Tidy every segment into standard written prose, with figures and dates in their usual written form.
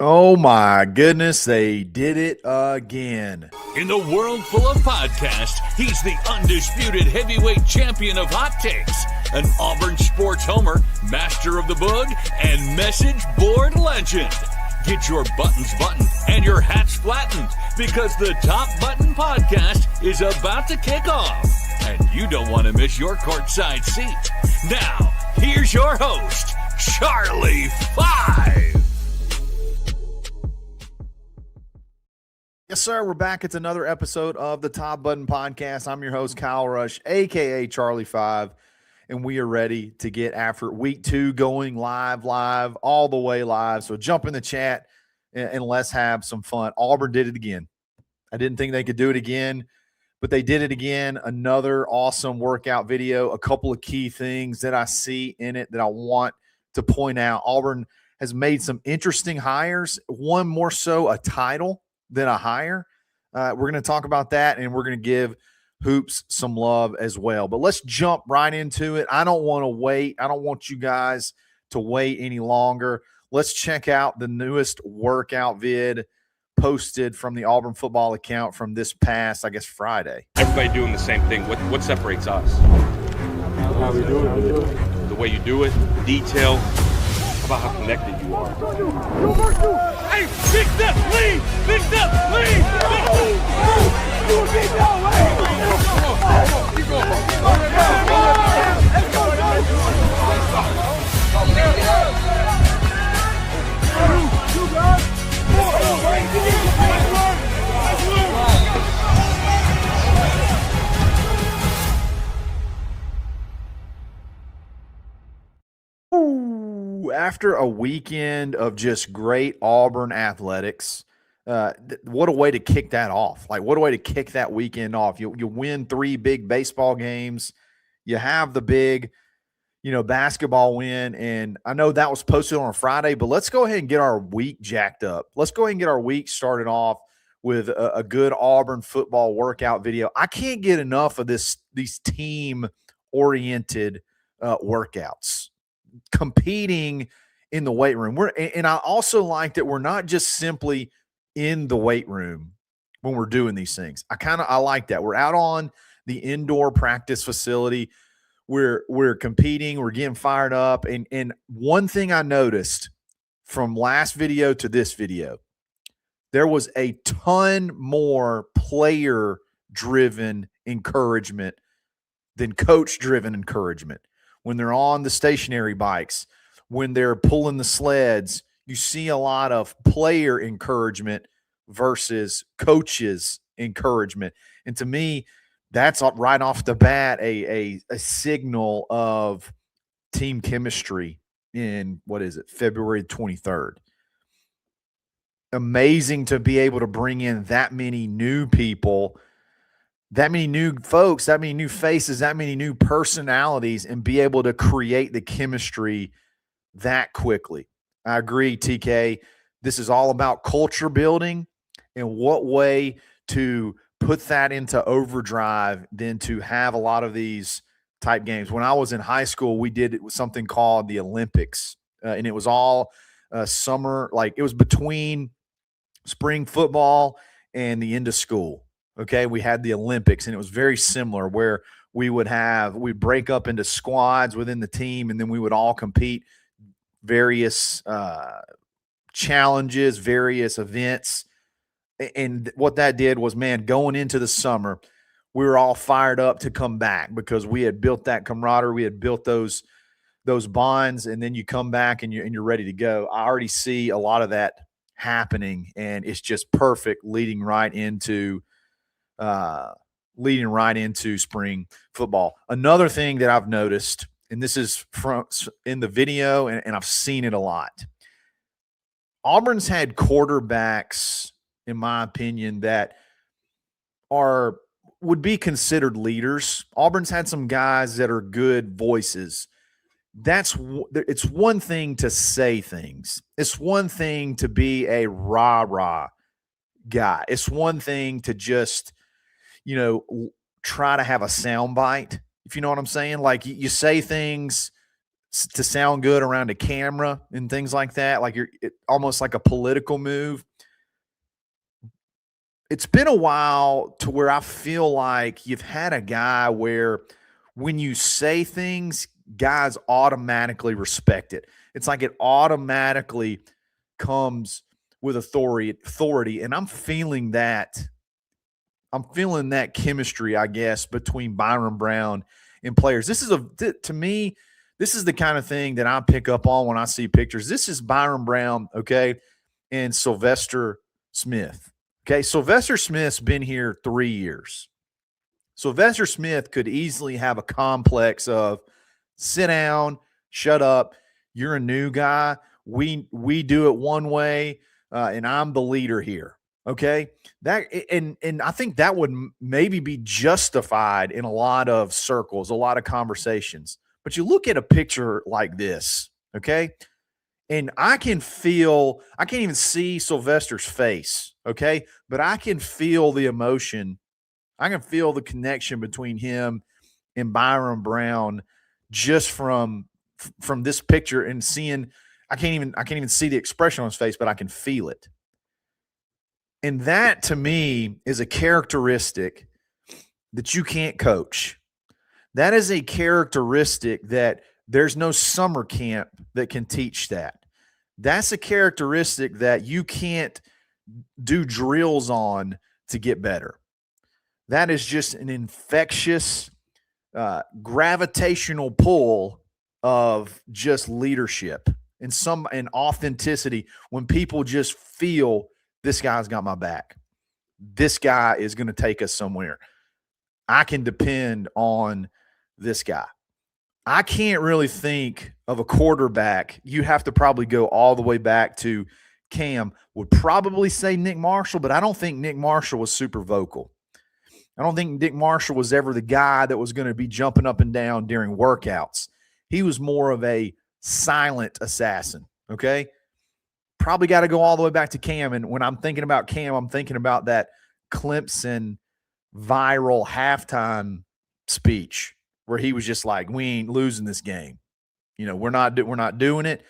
Oh my goodness, they did it again. In the world full of podcasts, he's the undisputed heavyweight champion of hot takes, an Auburn sports homer, master of the boog, and message board legend. Get your buttons buttoned and your hats flattened because the Top Button Podcast is about to kick off. And you don't want to miss your courtside seat. Now, here's your host, Charlie Five. Yes, sir. We're back. It's another episode of the Top Button Podcast. I'm your host, Kyle Rush, a.k.a. Charlie 5, and we are ready to get after week 2 going live, all the way live. So jump in the chat and let's have some fun. Auburn did it again. I didn't think they could do it again, but they did it again. Another awesome workout video. A couple of key things that I see in it that I want to point out. Auburn has made some interesting hires, one more so a title than a hire. We're going to talk about that, and we're going to give Hoops some love as well. But let's jump right into it. I don't want to wait. I don't want you guys to wait any longer. Let's check out the newest workout vid posted from the Auburn football account from this past, I guess, Friday. Everybody doing the same thing. What separates us? How we do it. The way you do it, detail. How about how connected you are? Hey, big step, lead! Big step, lead! Keep After a weekend of just great Auburn athletics, what a way to kick that off. Like, what a way to kick that weekend off. You win 3 big baseball games. You have the big, basketball win. And I know that was posted on a Friday, but let's go ahead and get our week jacked up. Let's go ahead and get our week started off with a good Auburn football workout video. I can't get enough of these team-oriented workouts. Competing in the weight room. And I also like that we're not just simply in the weight room when we're doing these things. I like that. We're out on the indoor practice facility. We're competing, we're getting fired up. And one thing I noticed from last video to this video, there was a ton more player-driven encouragement than coach-driven encouragement. When they're on the stationary bikes, when they're pulling the sleds, you see a lot of player encouragement versus coaches encouragement. And to me, that's right off the bat a signal of team chemistry in, February 23rd. Amazing to be able to bring in that many new people, that many new folks, that many new faces, that many new personalities, and be able to create the chemistry that quickly. I agree, TK. This is all about culture building, and what way to put that into overdrive than to have a lot of these type games. When I was in high school, we did something called the Olympics, and it was all summer. Like, it was between spring football and the end of school. Okay, we had the Olympics, and it was very similar where we'd break up into squads within the team, and then we would all compete various challenges, various events. And what that did was, man, going into the summer, we were all fired up to come back because we had built that camaraderie, we had built those bonds, and then you come back and you're ready to go. I already see a lot of that happening, and it's just perfect leading right into spring football. Another thing that I've noticed, and this is in the video, and I've seen it a lot. Auburn's had quarterbacks, in my opinion, that would be considered leaders. Auburn's had some guys that are good voices. It's one thing to say things. It's one thing to be a rah-rah guy. It's one thing to just, try to have a sound bite, if you know what I'm saying. Like, you say things to sound good around a camera and things like that, like almost like a political move. It's been a while to where I feel like you've had a guy where when you say things, guys automatically respect it. It's like it automatically comes with authority. And I'm feeling that. I'm feeling that chemistry, I guess, between Byrum Brown and players. To me, this is the kind of thing that I pick up on when I see pictures. This is Byrum Brown, okay, and Sylvester Smith. Okay, Sylvester Smith's been here 3 years. Sylvester Smith could easily have a complex of sit down, shut up, you're a new guy. We do it one way, and I'm the leader here. Okay, that and I think that would maybe be justified in a lot of circles, a lot of conversations. But you look at a picture like this, okay, and I can't even see Sylvester's face, okay, but I can feel the emotion. I can feel the connection between him and Byrum Brown just from this picture and seeing. I can't even see the expression on his face, but I can feel it. And that, to me, is a characteristic that you can't coach. That is a characteristic that there's no summer camp that can teach that. That's a characteristic that you can't do drills on to get better. That is just an infectious, gravitational pull of just leadership and authenticity when people just feel this guy's got my back. This guy is going to take us somewhere. I can depend on this guy. I can't really think of a quarterback. You have to probably go all the way back to Cam. Would probably say Nick Marshall, but I don't think Nick Marshall was super vocal. I don't think Nick Marshall was ever the guy that was going to be jumping up and down during workouts. He was more of a silent assassin, okay? Probably got to go all the way back to Cam. And when I'm thinking about Cam, I'm thinking about that Clemson viral halftime speech where he was just like, we ain't losing this game. You know, we're not doing it.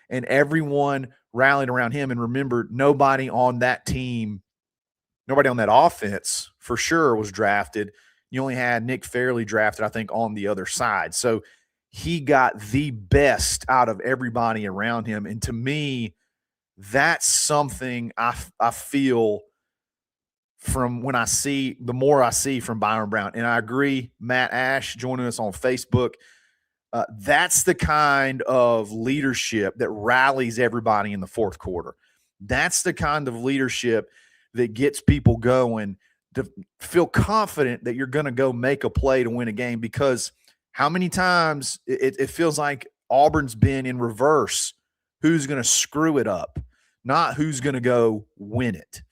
And everyone rallied around him. And remember, nobody on that team, nobody on that offense for sure was drafted. You only had Nick Fairley drafted, I think, on the other side. So he got the best out of everybody around him. And to me, that's something I feel from when the more I see from Byrum Brown. And I agree, Matt Ash joining us on Facebook. That's the kind of leadership that rallies everybody in the fourth quarter. That's the kind of leadership that gets people going to feel confident that you're going to go make a play to win a game, because how many times it feels like Auburn's been in reverse. Who's going to screw it up, not who's going to go win it.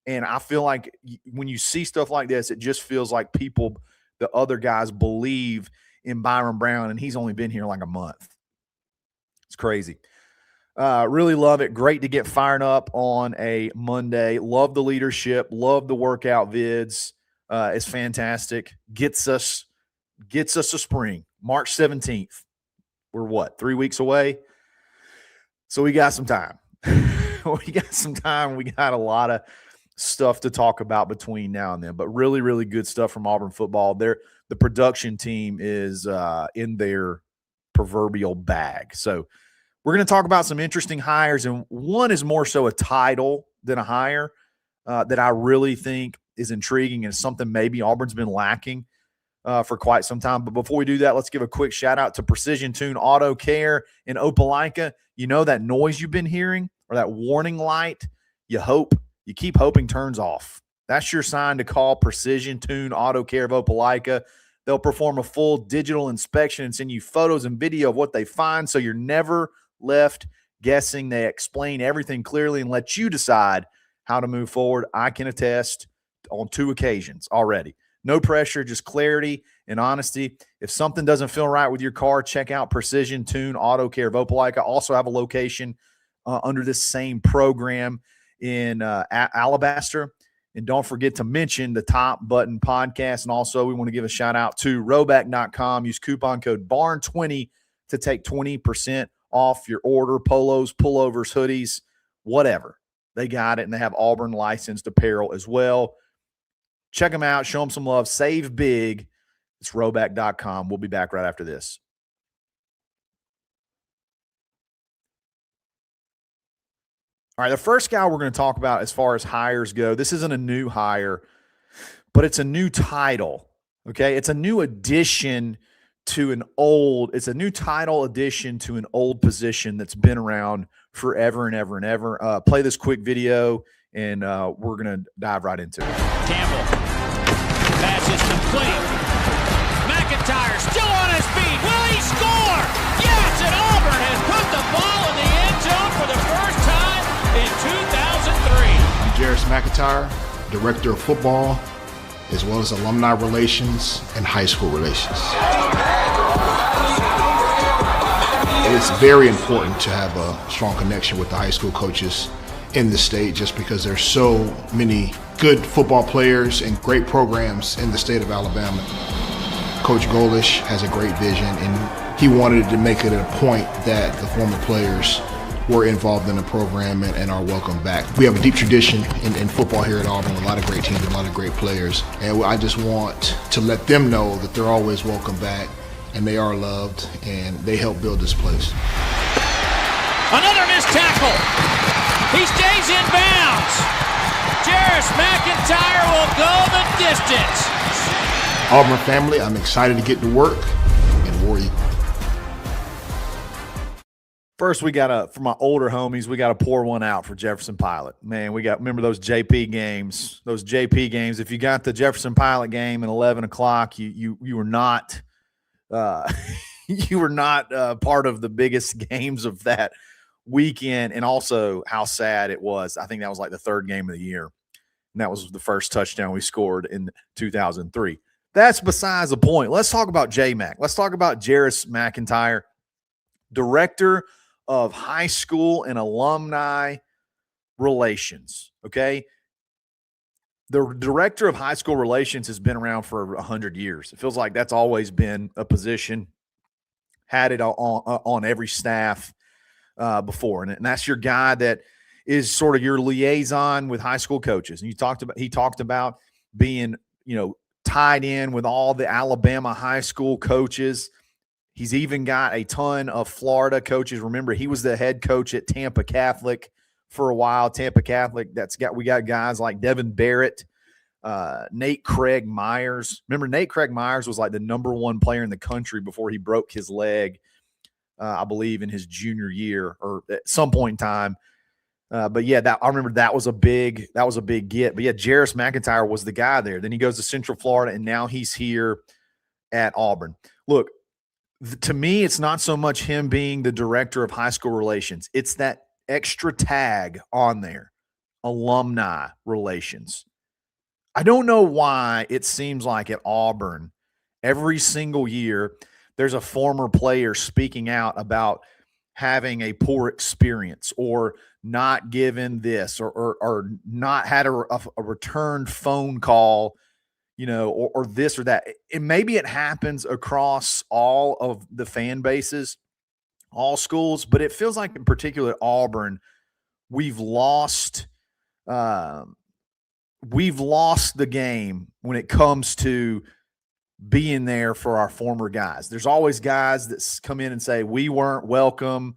And I feel like when you see stuff like this, it just feels like the other guys believe in Byrum Brown, and he's only been here like a month. It's crazy. Really love it. Great to get fired up on a Monday. Love the leadership. Love the workout vids. It's fantastic. Gets us a spring. March 17th. We're 3 weeks away? So we got some time. We got a lot of stuff to talk about between now and then, but really, really good stuff from Auburn football. The production team is in their proverbial bag. So we're going to talk about some interesting hires, and one is more so a title than a hire that I really think is intriguing and something maybe Auburn's been lacking for quite some time. But before we do that, let's give a quick shout out to Precision Tune Auto Care in Opelika. You know that noise you've been hearing or that warning light? You keep hoping turns off. That's your sign to call Precision Tune Auto Care of Opelika. They'll perform a full digital inspection and send you photos and video of what they find, so you're never left guessing. They explain everything clearly and let you decide how to move forward. I can attest on 2 occasions already. No pressure, just clarity and honesty. If something doesn't feel right with your car, check out Precision Tune Auto Care of Opelika. Also have a location under this same program in Alabaster. And don't forget to mention the Top Button Podcast. And also we want to give a shout out to Roback.com. Use coupon code BARN20 to take 20% off your order, polos, pullovers, hoodies, whatever. They got it, and they have Auburn licensed apparel as well. Check them out. Show them some love. Save big. It's rowback.com. We'll be back right after this. All right, the first guy we're going to talk about as far as hires go, this isn't a new hire, but it's a new title, okay? It's a new addition to an old – it's a new title addition to an old position that's been around forever and ever and ever. Play this quick video, and we're going to dive right into it. Campbell. Pass is complete. McIntyre still on his feet. Will he score? Yes, and Auburn has put the ball in the end zone for the first time in 2003. I'm Jarris McIntyre, Director of Football, as well as Alumni Relations and High School Relations. It's very important to have a strong connection with the high school coaches in the state, just because there's so many good football players and great programs in the state of Alabama. Coach Golish has a great vision, and he wanted to make it a point that the former players were involved in the program and are welcome back. We have a deep tradition in football here at Auburn, a lot of great teams, a lot of great players, and I just want to let them know that they're always welcome back, and they are loved, and they help build this place. Another missed tackle. He stays in bounds. Jarris McIntyre will go the distance. Auburn family, I'm excited to get to work and War Eagle. First, we got for my older homies, we got to pour one out for Jefferson Pilot. Man, remember those JP games, If you got the Jefferson Pilot game at 11 o'clock, you were not, you were not part of the biggest games of that weekend, and also how sad it was. I think that was like the third game of the year, and that was the first touchdown we scored in 2003. That's besides the point. Let's talk about J-Mac. Let's talk about Jarris McIntyre, Director of High School and Alumni Relations, okay? The Director of High School Relations has been around for 100 years. It feels like that's always been a position, had it on every staff before, and that's your guy that is sort of your liaison with high school coaches. And he talked about being, tied in with all the Alabama high school coaches. He's even got a ton of Florida coaches. Remember, he was the head coach at Tampa Catholic for a while. Tampa Catholic, we got guys like Devin Barrett, Nate Craig Myers. Remember, Nate Craig Myers was like the number one player in the country before he broke his leg, I believe, in his junior year or at some point in time. But yeah, I remember that was a big get. But yeah, Jarris McIntyre was the guy there. Then he goes to Central Florida, and now he's here at Auburn. Look, to me, it's not so much him being the Director of High School Relations. It's that extra tag on there, Alumni Relations. I don't know why it seems like at Auburn, every single year, there's a former player speaking out about having a poor experience or not given this or not had a returned phone call, or this or that. And maybe it happens across all of the fan bases, all schools, but it feels like in particular at Auburn, we've lost the game when it comes to being there for our former guys. There's always guys that come in and say, we weren't welcome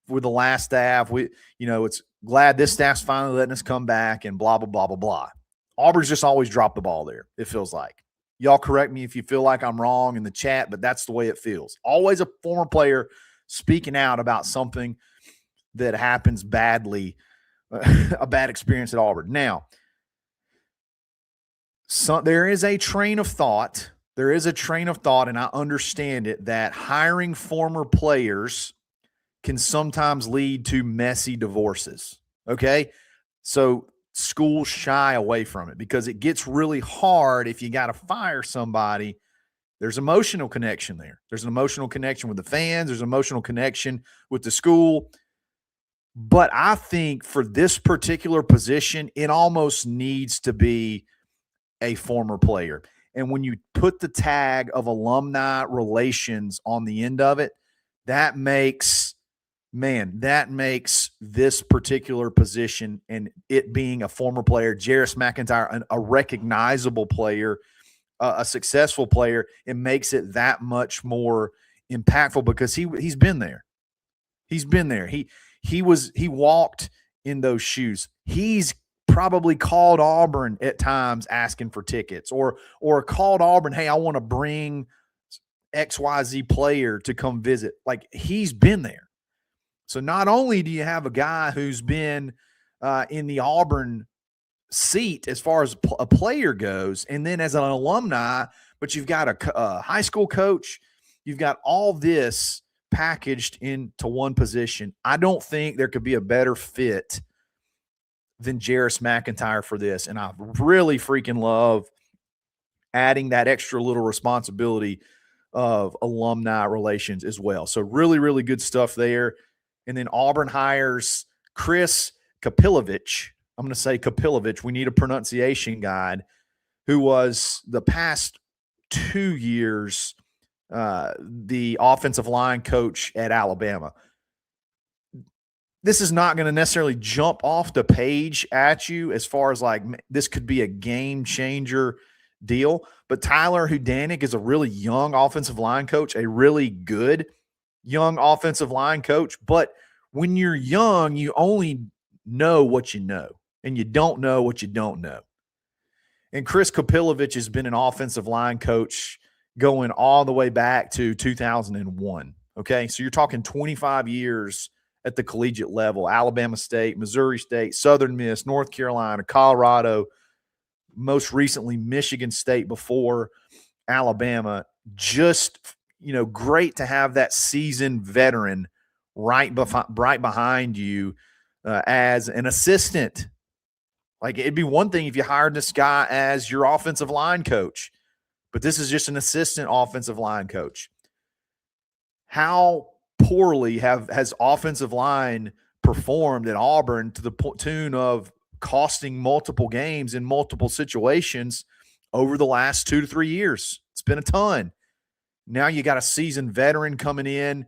with the last staff. It's glad this staff's finally letting us come back and blah, blah, blah, blah, blah. Auburn's just always dropped the ball there, it feels like. Y'all correct me if you feel like I'm wrong in the chat, but that's the way it feels. Always a former player speaking out about something that happens badly, a bad experience at Auburn. Now, there is a train of thought. And I understand it, that hiring former players can sometimes lead to messy divorces, okay? So schools shy away from it because it gets really hard if you got to fire somebody. There's emotional connection there. There's an emotional connection with the fans. There's an emotional connection with the school. But I think for this particular position, it almost needs to be a former player. And when you put the tag of alumni relations on the end of it, that makes this particular position, and it being a former player, Jarris McIntyre, a recognizable player, a successful player, it makes it that much more impactful because he's been there. He's been there. He walked in those shoes. He's probably called Auburn at times asking for tickets, or called Auburn, hey, I want to bring XYZ player to come visit. Like, he's been there. So not only do you have a guy who's been in the Auburn seat as far as a player goes, and then as an alumni, but you've got a high school coach, you've got all this packaged into one position. I don't think there could be a better fit than Jarris McIntyre for this, and I really freaking love adding that extra little responsibility of alumni relations as well. So really, really good stuff there. And then Auburn hires Chris Kapilovich. I'm going to say Kapilovich. We need a pronunciation guide, who was the past 2 years the offensive line coach at Alabama. This is not going to necessarily jump off the page at you as far as like this could be a game changer deal, but Tyler Hudanik is a really young offensive line coach, a really good young offensive line coach. But when you're young, you only know what you know, and you don't know what you don't know. And Chris Kapilovich has been an offensive line coach going all the way back to 2001. Okay, so you're talking 25 years at the collegiate level: Alabama State, Missouri State, Southern Miss, North Carolina, Colorado, most recently Michigan State before Alabama. Just, great to have that seasoned veteran right behind you as an assistant. Like, it'd be one thing if you hired this guy as your offensive line coach, but this is just an assistant offensive line coach. How poorly has offensive line performed at Auburn to the tune of costing multiple games in multiple situations over the last 2 to 3 years? It's been a ton. Now you got a seasoned veteran coming in.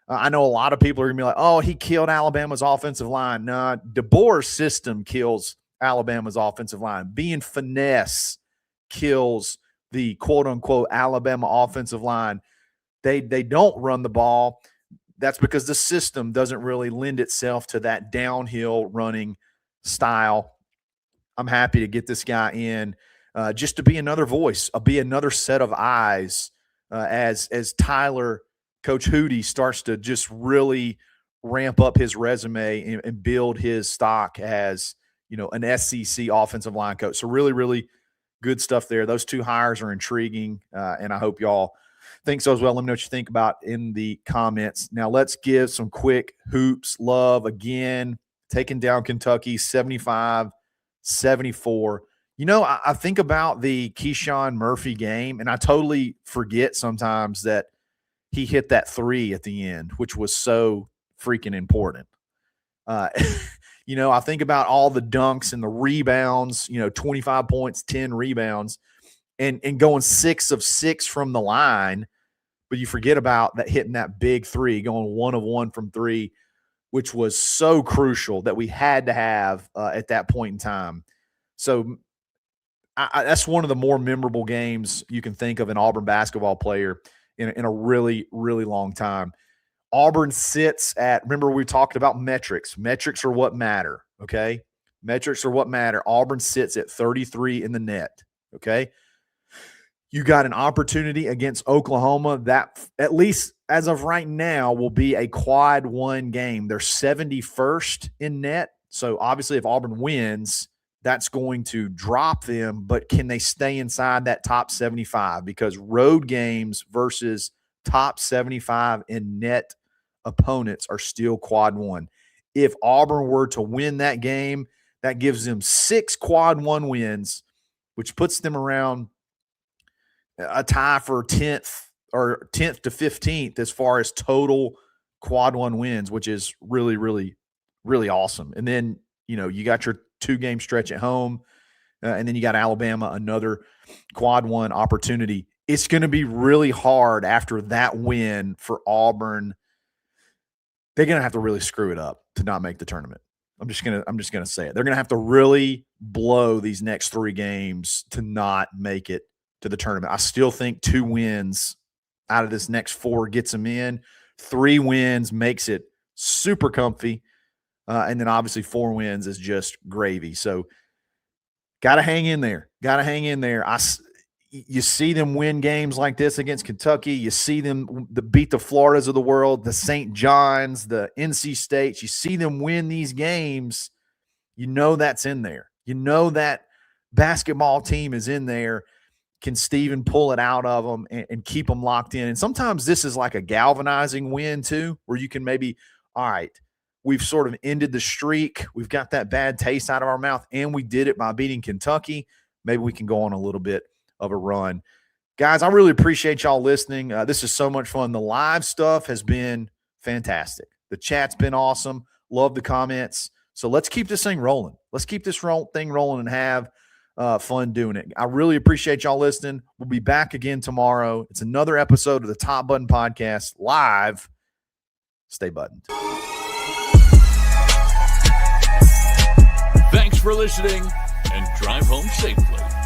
I know a lot of people are going to be like, oh, he killed Alabama's offensive line. Nah, DeBoer's system kills Alabama's offensive line. Being finesse kills the quote-unquote Alabama offensive line. They don't run the ball. That's because the system doesn't really lend itself to that downhill running style. I'm happy to get this guy in just to be another voice, be another set of eyes as Tyler, Coach Hootie, starts to just really ramp up his resume and build his stock as, an SEC offensive line coach. So really, really good stuff there. Those two hires are intriguing, and I hope y'all think so as well. Let me know what you think about in the comments. Now let's give some quick hoops love. Again, taking down Kentucky 75-74. I think about the Keyshawn Murphy game, and I totally forget sometimes that he hit that three at the end, which was so freaking important. I think about all the dunks and the rebounds, 25 points, 10 rebounds, and going 6 of 6 from the line. But you forget about that hitting that big three, going 1 of 1 from three, which was so crucial that we had to have at that point in time. So that's one of the more memorable games you can think of an Auburn basketball player in a really, really long time. Auburn sits at, remember we talked about metrics. Metrics are what matter, okay? Metrics are what matter. Auburn sits at 33 in the net, okay? You got an opportunity against Oklahoma that, at least as of right now, will be a quad one game. They're 71st in net. So obviously if Auburn wins, that's going to drop them, but can they stay inside that top 75? Because road games versus top 75 in net opponents are still quad one. If Auburn were to win that game, that gives them 6 quad one wins, which puts them around a tie for 10th to 15th as far as total quad one wins, which is really, really, really awesome. And then, you got your 2-game stretch at home, and then you got Alabama, another quad one opportunity. It's going to be really hard after that win for Auburn they're going to have to really screw it up to not make the tournament. I'm just going to say it. They're going to have to really blow these next 3 games to not make it to the tournament. I still think 2 wins out of this next 4 gets them in. 3 wins makes it super comfy. And then obviously 4 wins is just gravy. So got to hang in there. You see them win games like this against Kentucky. You see them beat the Floridas of the world, the St. John's, the NC States. You see them win these games. You know that's in there. You know that basketball team is in there. Can Steven pull it out of them and keep them locked in? And sometimes this is like a galvanizing win too, where you can maybe, all right, we've sort of ended the streak. We've got that bad taste out of our mouth, and we did it by beating Kentucky. Maybe we can go on a little bit of a run. Guys, I really appreciate y'all listening. This is so much fun. The live stuff has been fantastic. The chat's been awesome. Love the comments. So let's keep this thing rolling. Let's keep this thing rolling and have fun doing it. I really appreciate y'all listening. We'll be back again tomorrow. It's another episode of the Top Button Podcast live. Stay buttoned. Thanks for listening, and drive home safely.